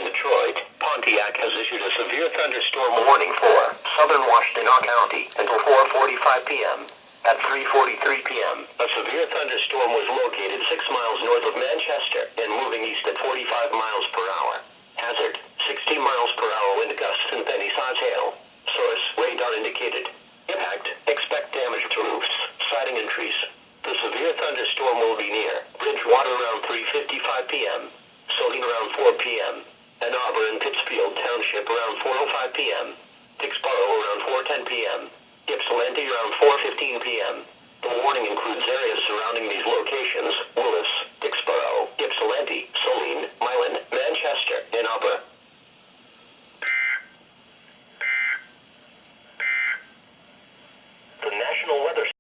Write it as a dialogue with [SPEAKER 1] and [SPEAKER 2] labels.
[SPEAKER 1] in Detroit, Pontiac has issued a severe thunderstorm warning for southern Washtenaw County until 4:45 p.m. At 3:43 p.m., a severe thunderstorm was located 6 miles north of Manchester and moving east at 45 miles per hour. Hazard, 60 miles per hour wind gusts and penny-size hail. Source, radar indicated. Impact, expect damage to roofs, siding and trees. The severe thunderstorm will be near Bridgewater around 3:55 p.m., Saline around 4 p.m., Ann Arbor and Pittsfield Township around 4:05 p.m., Dixboro around 4:10 p.m., Ypsilanti around 4:15 p.m. The warning includes areas surrounding these locations